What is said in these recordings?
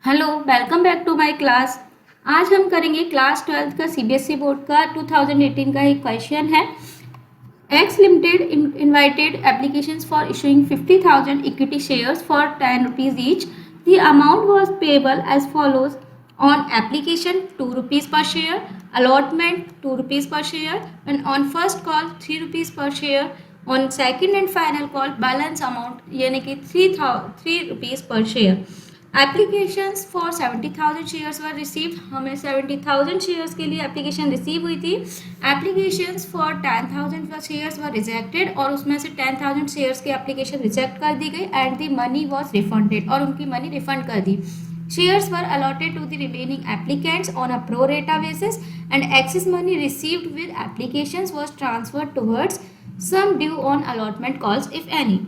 Hello, welcome back to my class. आज हम करेंगे क्लास 12th का सीबीएसई बोर्ड का 2018 का एक क्वेश्चन है। X limited invited applications for issuing 50,000 equity shares for 10 rupees each. The amount was payable as follows: on application 2 rupees per share, allotment 2 rupees per share, and on first call 3 rupees per share. On second and final call balance amount यानी कि 3 rupees per share. Applications for 70,000 shares were received. हमें 70,000 shares के लिए application receive हुई थी। Applications for 10,000 shares were rejected और उसमें से 10,000 शेयर्स की एप्लीकेशन रिजेक्ट कर दी गई and the money was refunded और उनकी मनी रिफंड कर दी। Shares were allotted to the remaining applicants on a pro rata basis and excess money received with applications was transferred towards sum due on allotment calls if any.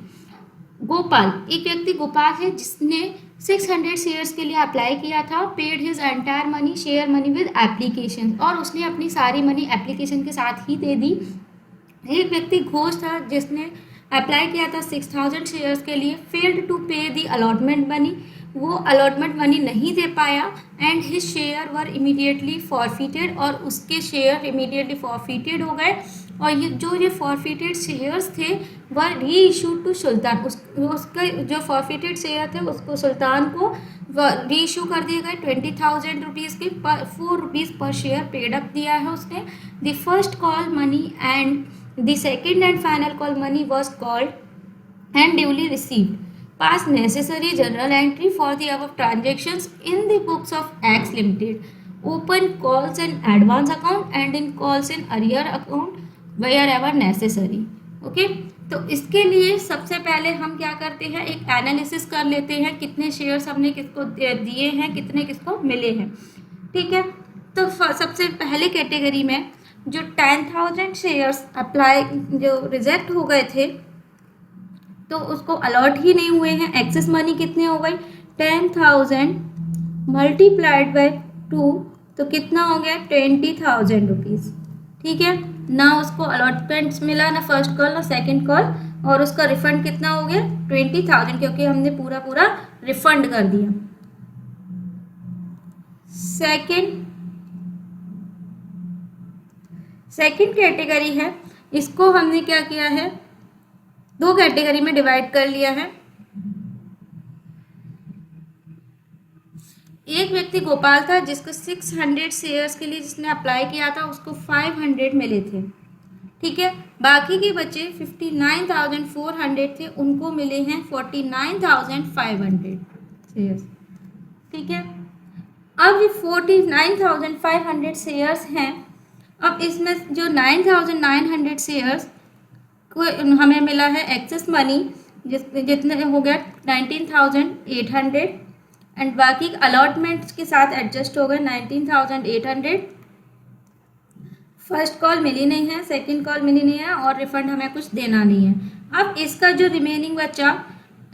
Gopal, एक व्यक्ति गोपाल है जिसने 600 shares के लिए apply किया था। Paid his entire money share money with application और उसने अपनी सारी मनी एप्लीकेशन के साथ ही दे दी। एक व्यक्ति घोष था जिसने अप्लाई किया था 6,000 शेयर्स के लिए। फेल्ड टू पे दी अलॉटमेंट मनी, वो अलॉटमेंट मनी नहीं दे पाया and his share were immediately forfeited और उसके शेयर इमीडिएटली फॉरफिटेड हो गए। और ये फॉरफिटेड शेयर्स थे वह री इशूड टू सुल्तान, उसका जो फॉरफिटेड शेयर थे उसको सुल्तान को री इशू कर दिए गए। 20,000 रुपीज़ के 4 रुपीज़ पर शेयर पेड अप दिया है उसने। The first call money and the second and final call money was called and duly received. Pass necessary journal entry for the above transactions in the books of X Limited. Open calls and advance account and in calls in arrear account wherever necessary. Okay? तो इसके लिए सबसे पहले हम क्या करते हैं, एक एनालिसिस कर लेते हैं कितने शेयर्स हमने किसको दिए हैं, कितने किसको मिले हैं। ठीक है, तो सबसे पहले कैटेगरी में जो 10,000 शेयर्स अप्लाई जो रिजेक्ट हो गए थे तो उसको अलॉट ही नहीं हुए हैं। एक्सेस मनी कितने हो गई, 10,000 मल्टीप्लाइड बाई 2 तो कितना हो गया, 20,000 रुपीज़। ठीक है, ना उसको अलॉटमेंट्स मिला, ना फर्स्ट कॉल ना सेकंड कॉल, और उसका रिफंड कितना हो गया, 20,000, क्योंकि हमने पूरा पूरा रिफंड कर दिया। सेकंड कैटेगरी है, इसको हमने क्या किया है, दो कैटेगरी में डिवाइड कर लिया है। एक व्यक्ति गोपाल था जिसको 600 शेयर्स के लिए जिसने अप्लाई किया था उसको 500 मिले थे। ठीक है, बाकी के बचे 59,400 थे, उनको मिले हैं 49,500 शेयर्स। ठीक है, अब ये 49,500 शेयर्स हैं। अब इसमें जो 9,900 शेयर्स को हमें मिला है एक्सेस मनी जितने हो गया 19,800 एंड बाकी अलॉटमेंट्स के साथ एडजस्ट हो गए 19,800। फर्स्ट कॉल मिली नहीं है, सेकंड कॉल मिली नहीं है और रिफंड हमें कुछ देना नहीं है। अब इसका जो रिमेनिंग बचा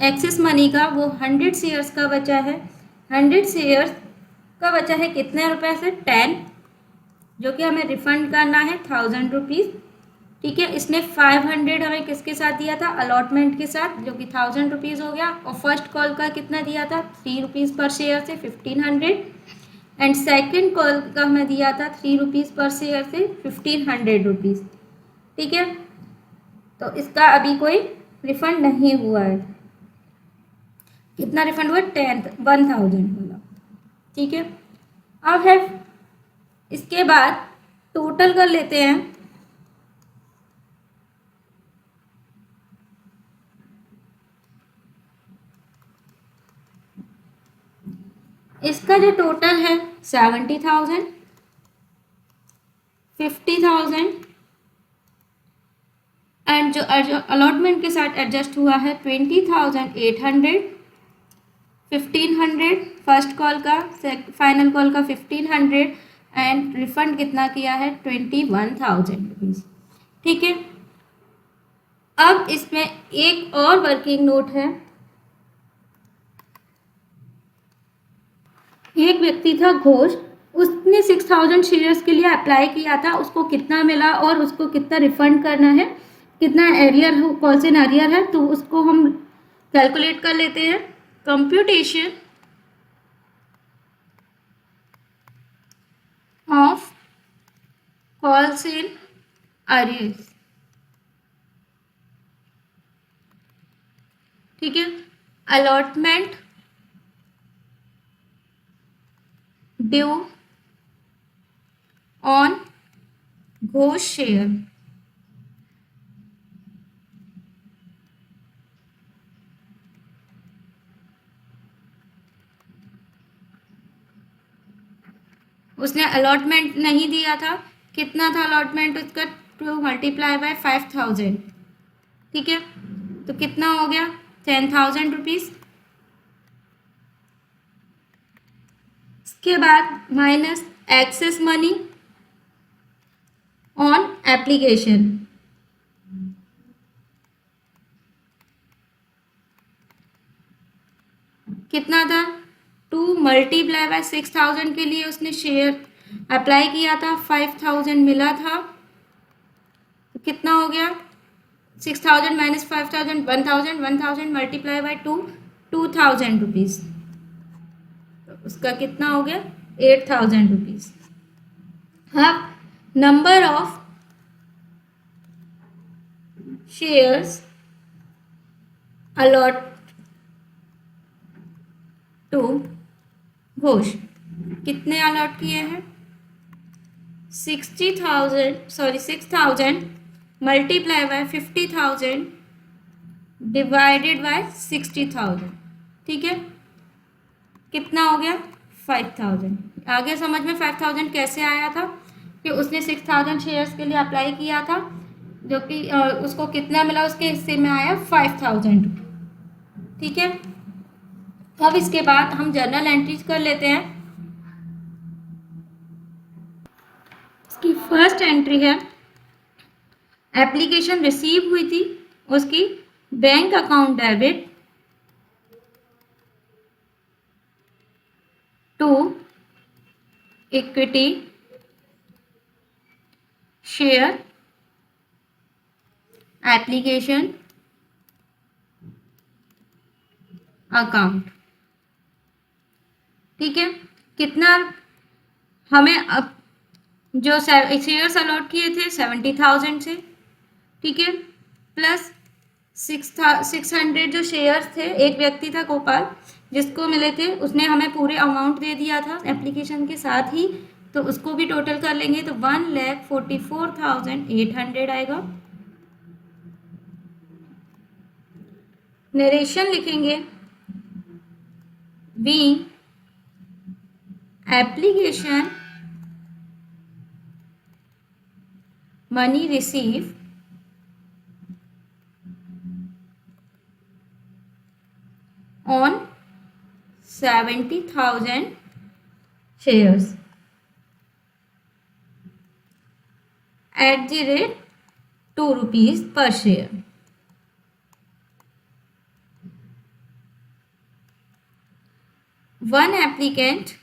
एक्सेस मनी का वो 100 शेयर्स का बचा है। 100 शेयर्स का बचा है कितने रुपए से, 10, जो कि हमें रिफंड करना है 1,000 रुपीज़। ठीक है, इसने 500 हमें किसके साथ दिया था, अलॉटमेंट के साथ, जो कि 1,000 रुपीज़ हो गया। और फर्स्ट कॉल का कितना दिया था, 3 रुपीज़ पर शेयर से 1,500 एंड सेकंड कॉल का हमें दिया था 3 रुपीज़ पर शेयर से 1,500 रुपीज़। ठीक है, तो इसका अभी कोई रिफंड नहीं हुआ है। कितना रिफंड हुआ, 1,000 वाला। ठीक है, अब है इसके बाद टोटल कर लेते हैं। इसका जो टोटल है 70,000, 50,000 एंड जो अलॉटमेंट के साथ एडजस्ट हुआ है 20,800, 1,500 फर्स्ट कॉल का, फाइनल कॉल का 1,500 एंड रिफंड कितना किया है 21,000 रुपीज़। ठीक है, अब इसमें एक और वर्किंग नोट है। एक व्यक्ति था घोष, उसने 6,000 शेयर्स के लिए अप्लाई किया था, उसको कितना मिला और उसको कितना रिफंड करना है, कितना एरियर हो, कौन से एरियर है, तो उसको हम कैलकुलेट कर लेते हैं। कंप्यूटेशन कॉल्स इन अरियर्स, ठीक है। Allotment due on Ghosh share, उसने अलॉटमेंट नहीं दिया था, कितना था अलॉटमेंट उसका, 2 मल्टीप्लाई बाय 5000, ठीक है। तो कितना हो गया, 10,000 रुपीज। इसके बाद minus excess money on application, कितना था, 2 मल्टीप्लाई बाय 6,000 के लिए उसने शेयर अप्लाई किया था, 5,000 मिला था, तो कितना हो गया, 6,000 माइनस 5,000, 1,000, 1,000 मल्टीप्लाई बाय 2, 2,000 रुपीज, तो उसका कितना हो गया, 8,000 रुपीज। अब number of shares allot to Ghosh, कितने अलॉट किए हैं, 6,000 मल्टीप्लाई बाय 50,000 डिवाइडेड बाय 60,000, ठीक है। कितना हो गया, 5,000। आगे समझ में 5,000 कैसे आया था कि उसने 6,000 शेयर्स के लिए अप्लाई किया था, जो कि उसको कितना मिला, उसके हिस्से में आया 5,000, ठीक है। अब इसके बाद हम जर्नल एंट्रीज कर लेते हैं। इसकी फर्स्ट एंट्री है, एप्लीकेशन रिसीव हुई थी, उसकी bank account debit to equity share application account, ठीक है। कितना हमें अब जो शेयर्स अलॉट किए थे 70,000 से, ठीक है, प्लस 600 जो शेयर्स थे, एक व्यक्ति था गोपाल जिसको मिले थे, उसने हमें पूरे अमाउंट दे दिया था एप्लीकेशन के साथ ही, तो उसको भी टोटल कर लेंगे तो 1,44,800 आएगा। नरेशन लिखेंगे, being application money receive on 70,000 shares at the rate 2 rupees per share. One applicant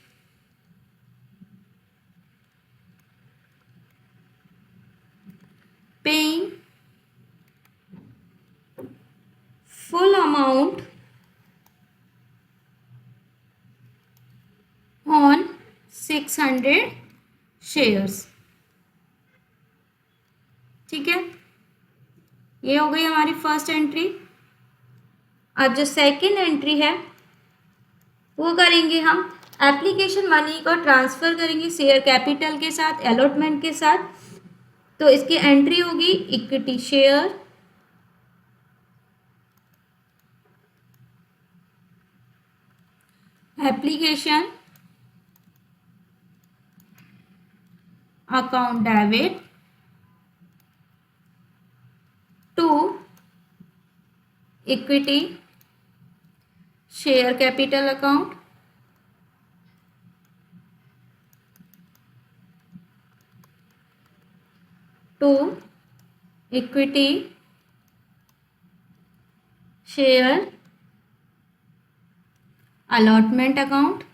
paying full amount on 600 shares, ठीक है। ये हो गई हमारी फर्स्ट एंट्री। अब जो सेकंड एंट्री है वो करेंगे हम, एप्लीकेशन मनी को ट्रांसफर करेंगे शेयर कैपिटल के साथ, अलॉटमेंट के साथ, तो इसकी एंट्री होगी equity share application account debit to equity share capital account to equity share allotment account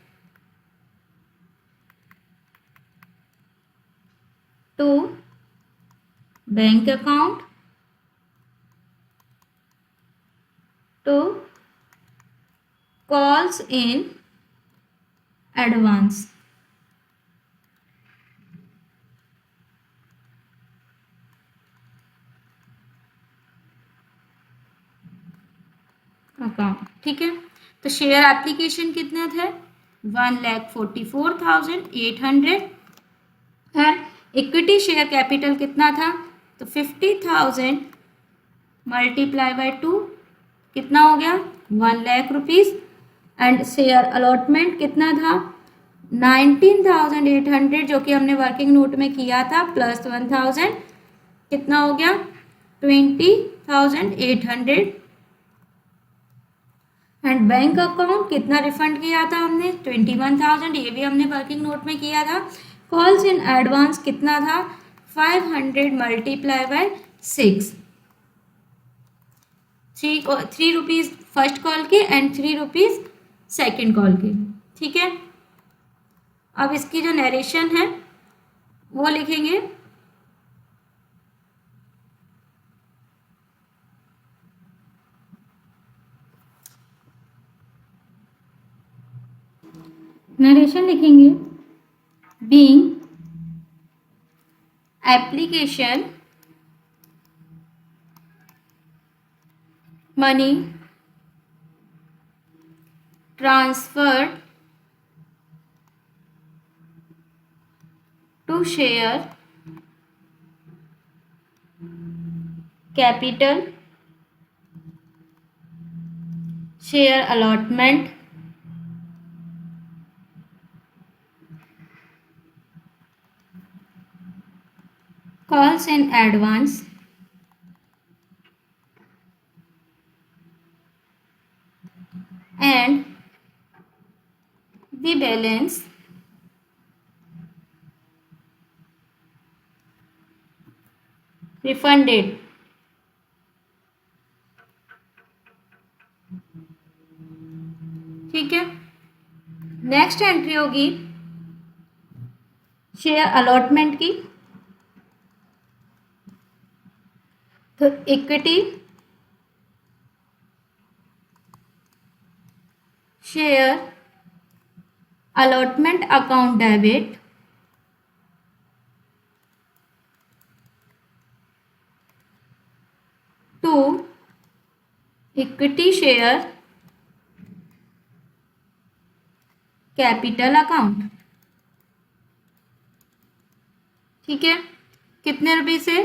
to bank account to calls in advance. ठीक है। तो शेयर एप्लीकेशन कितना था, 1,44,800 है। इक्विटी शेयर कैपिटल कितना था, तो 50,000 मल्टीप्लाई बाय 2 कितना हो गया, 1,00,000 रुपीज़। एंड शेयर अलॉटमेंट कितना था, 19,800 जो कि हमने वर्किंग नोट में किया था, प्लस 1,000 कितना हो गया, 20,800। एंड बैंक अकाउंट कितना रिफंड किया था हमने, 21,000, ये भी हमने वर्किंग नोट में किया था। कॉल्स इन एडवांस कितना था, 500 multiply by 6, 3 rupees first call के एंड 3 रुपीज़ सेकेंड कॉल के। ठीक है, अब इसकी जो नरेशन है वो लिखेंगे। नरेशन लिखेंगे, being application money transferred to share capital, share allotment, calls in advance, and the balance refunded। ठीक है, नेक्स्ट एंट्री होगी शेयर अलॉटमेंट की। तो equity share allotment account debit to equity share capital account. ठीक है, कितने रुपये से,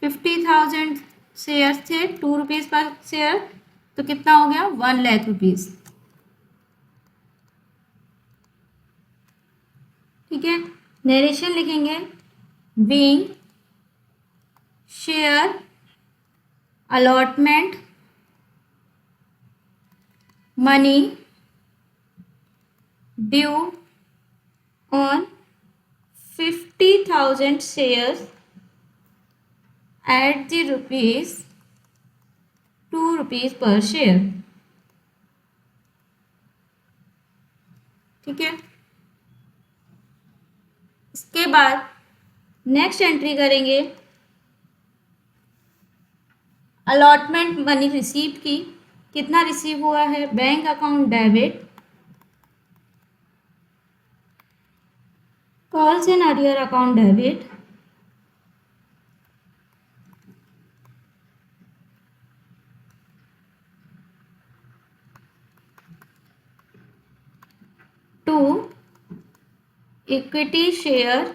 50,000 शेयर्स थे, 2 रुपीज़ पर शेयर, तो कितना हो गया, 1,00,000 रुपीज़। ठीक है, नरेशन लिखेंगे, being share allotment money due on 50,000 shares at the ₹2 per share। ठीक है, इसके बाद नेक्स्ट एंट्री करेंगे अलॉटमेंट मनी रिसीव की। कितना रिसीव हुआ है, bank account debit, calls in arrear account debit, to equity share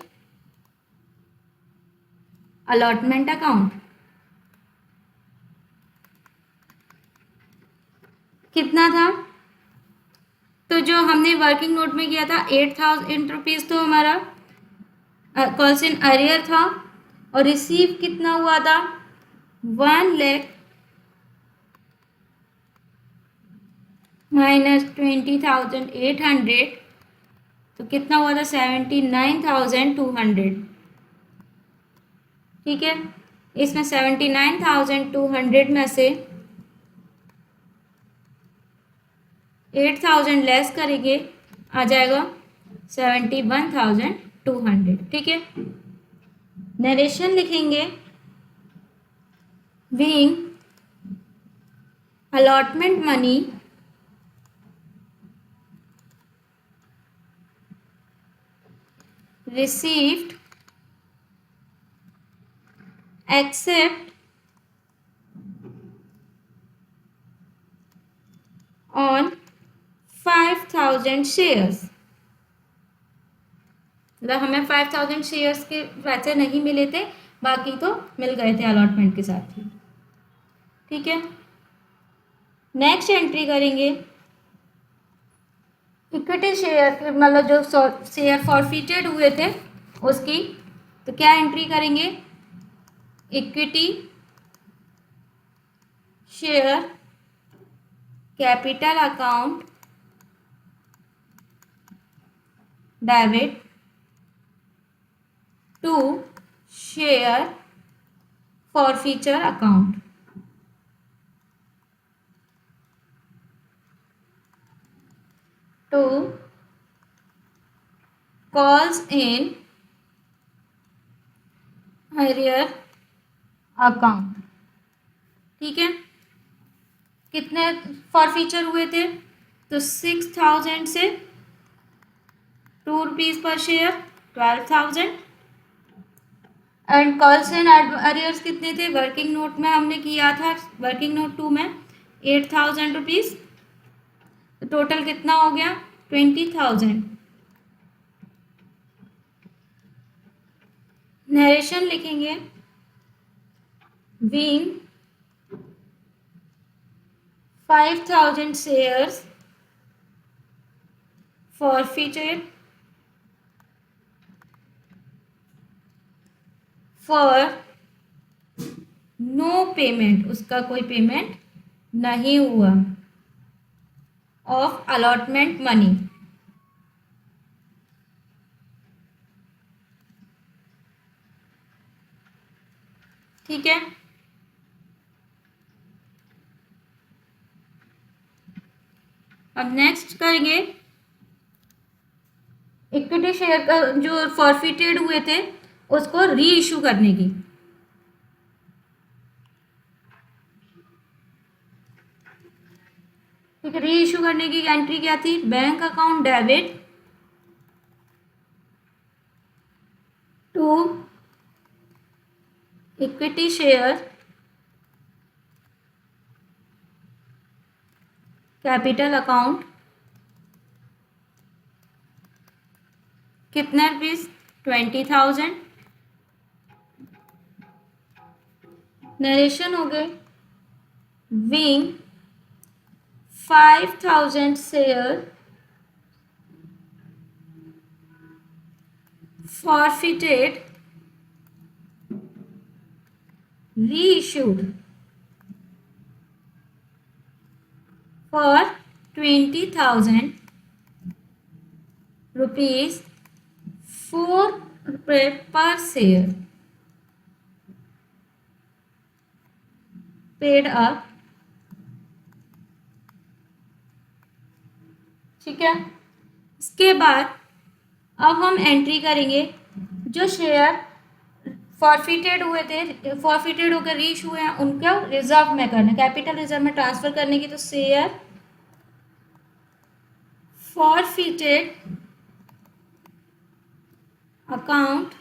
allotment account. कितना था, तो जो हमने वर्किंग नोट में किया था 8,000 रुपीज़ तो हमारा कॉल्स इन अरियर था, और रिसीव कितना हुआ था, 1,00,000 माइनस 20,800, तो कितना हुआ था, 79,200। ठीक है, इसमें 79,200 में से 8,000 लेस करेंगे, आ जाएगा 71,200। ठीक है, नरेशन लिखेंगे, being allotment money received except on 5000 shares, मतलब हमें 5000 शेयर्स के पैसे नहीं मिले थे, बाकी तो मिल गए थे अलॉटमेंट के साथ ही। ठीक है, नेक्स्ट एंट्री करेंगे इक्विटी शेयर, मतलब जो शेयर फॉरफिटेड हुए थे उसकी। तो क्या एंट्री करेंगे, equity share capital account debit to share forfeiture account. To calls in arrear account. ठीक है, कितने फॉरफीचर हुए थे, तो 6000 से ₹2 पर share 12,000। And calls and arrears कितने थे, वर्किंग नोट में हमने किया था, वर्किंग नोट 2 में 8,000 रुपीज़। तो टोटल कितना हो गया, 20,000। नरेशन लिखेंगे, being 5,000 shares forfeited for no payment, उसका कोई पेमेंट नहीं हुआ, ऑफ अलॉटमेंट मनी। ठीक है, अब नेक्स्ट करेंगे इक्विटी शेयर का जो फॉरफिटेड हुए थे उसको री इशू करने की। ठीक है, री इशू करने की एंट्री क्या थी, bank account debit to equity share capital account, कितने रुपीज, 20,000। नरेशन हो गए, being 5,000 share forfeited reissued for 20,000 rupees, 4 रुपये पर शेयर पेड अप। ठीक है, इसके बाद अब हम एंट्री करेंगे जो शेयर फॉरफिटेड हुए थे, फॉरफिटेड होकर रीच हुए हैं, उनका रिजर्व में करना, कैपिटल रिजर्व में ट्रांसफर करने की। तो share forfeited account,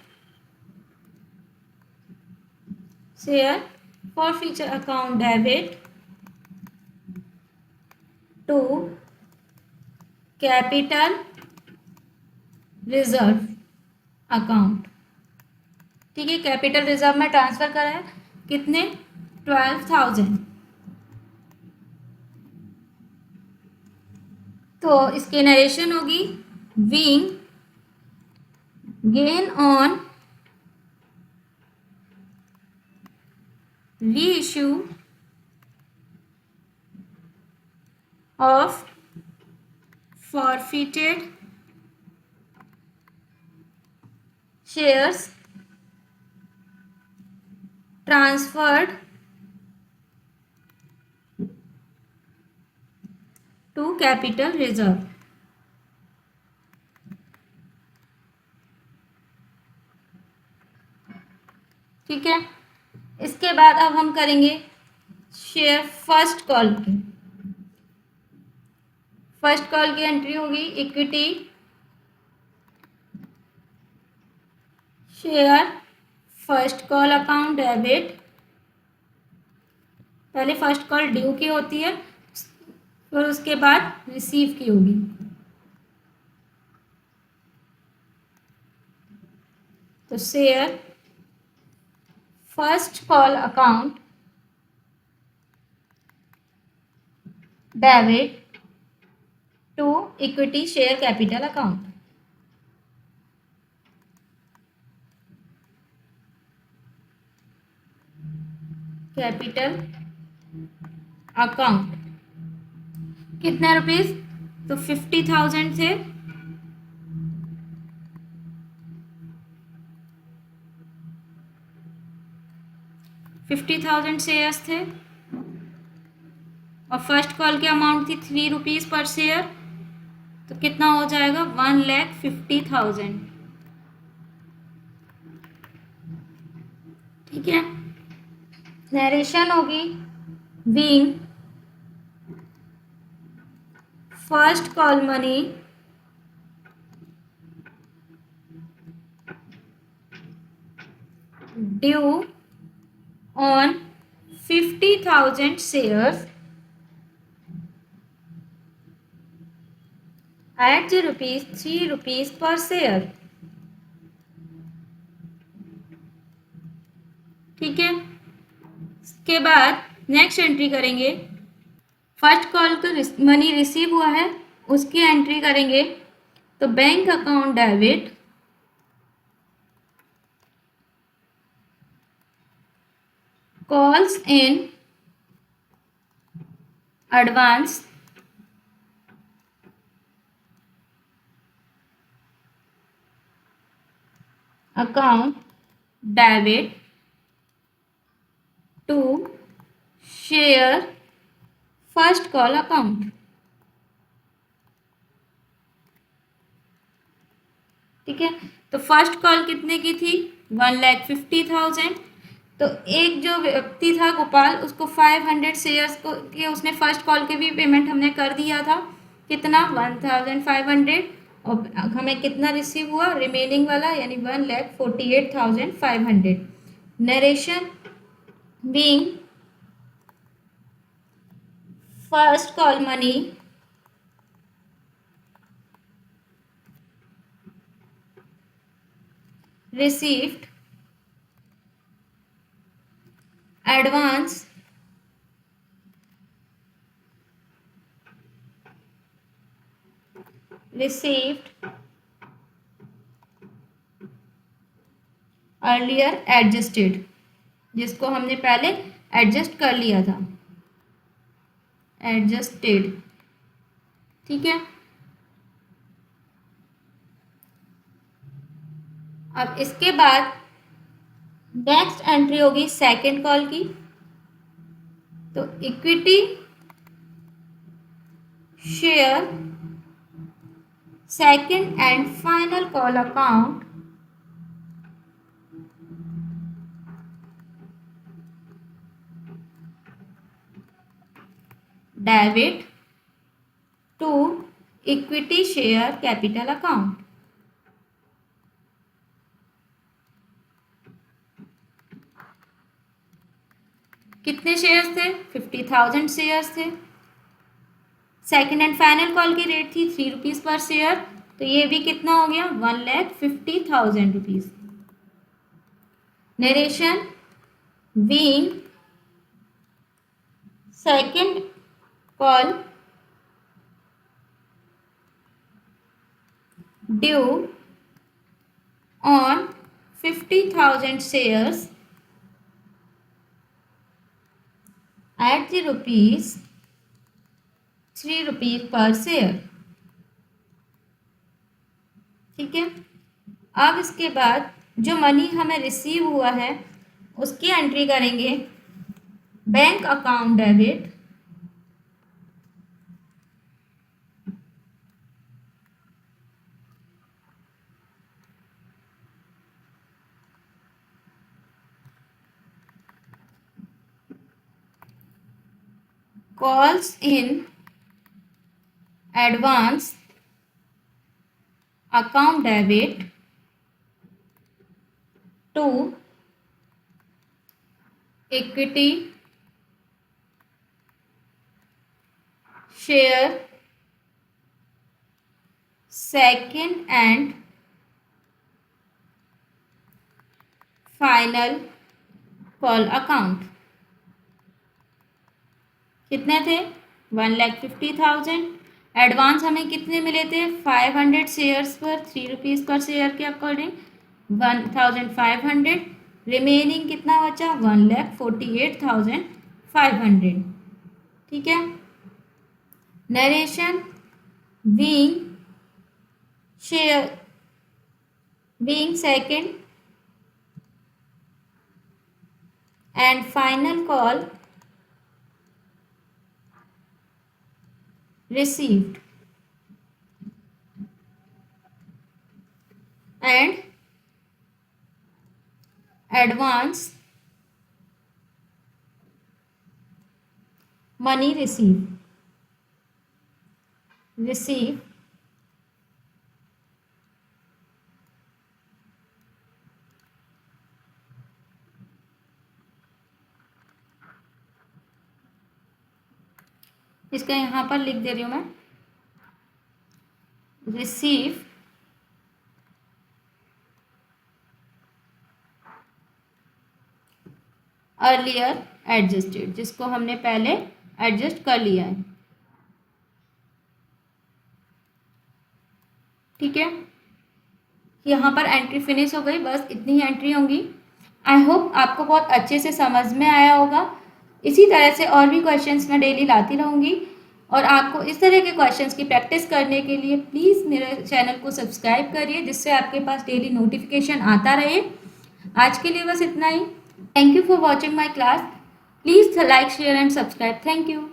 share forfeiture account debit to capital reserve account. ठीक है, कैपिटल रिजर्व में ट्रांसफर करा है, कितने, 12,000। तो इसकी नरेशन होगी, being gain on reissue of forfeited shares transferred to capital reserve। ठीक है, इसके बाद अब हम करेंगे शेयर फर्स्ट कॉल की। फर्स्ट कॉल की एंट्री होगी, equity share first call account debit, पहले फर्स्ट कॉल ड्यू की होती है, फिर उसके बाद रिसीव की होगी। तो share first call account debit to equity share capital account. Capital account कितने रुपीज? तो 50,000 थे। 50,000 शेयर्स थे और फर्स्ट कॉल की अमाउंट थी 3 रुपीज पर शेयर। तो कितना हो जाएगा? 1,50,000। ठीक है। नरेशन होगी being first call money due on 50,000 shares at the rupees 3 rupees per share। ठीक है। इसके बाद नेक्स्ट एंट्री करेंगे। फर्स्ट कॉल का मनी रिसीव हुआ है, उसकी एंट्री करेंगे। तो bank account debit calls in advance account debit to share first call account. ठीक है। तो फर्स्ट कॉल कितने की थी? 1,50,000। तो एक जो व्यक्ति था गोपाल, उसको 500 शेयर्स को के उसने फर्स्ट कॉल के भी पेमेंट हमने कर दिया था। कितना? 1,500। और हमें कितना रिसीव हुआ रिमेनिंग वाला, यानी 1,48,500। Narration being first call money received advance received earlier adjusted, जिसको हमने पहले एडजस्ट कर लिया था, एडजस्टेड। ठीक है। अब इसके बाद नेक्स्ट एंट्री होगी सेकंड कॉल की। तो equity share second and final call account debit to equity share capital account. कितने शेयर्स थे? 50,000 शेयर्स थे। सेकंड एंड फाइनल कॉल की रेट थी 3 रुपीज पर शेयर। तो ये भी कितना हो गया? 1,50,000 rupees. Narration being second call due on 50,000 shares at the rupees 3 rupees per share। ठीक है। अब इसके बाद जो मनी हमें रिसीव हुआ है उसकी एंट्री करेंगे। Bank account debit calls in advance account debit to equity share second and final call account कितने थे 1,50,000। एडवांस हमें कितने मिले थे 500 शेयर्स पर 3 रुपीज़ पर शेयर के अकॉर्डिंग 1,500। रिमेनिंग कितना बचा 1,48,500। ठीक है। Narration being share being second and final call received and advance money receive इसका यहाँ पर लिख दे रही हूँ मैं रिसीव अर्लियर एडजस्टेड, जिसको हमने पहले एडजस्ट कर लिया है। ठीक है, यहाँ पर एंट्री फिनिश हो गई, बस इतनी ही एंट्री होंगी। आई होप आपको बहुत अच्छे से समझ में आया होगा। इसी तरह से और भी क्वेश्चंस मैं डेली लाती रहूँगी और आपको इस तरह के क्वेश्चंस की प्रैक्टिस करने के लिए प्लीज़ मेरे चैनल को सब्सक्राइब करिए, जिससे आपके पास डेली नोटिफिकेशन आता रहे। आज के लिए बस इतना ही। Thank you for watching my class. Please like share and subscribe. Thank you.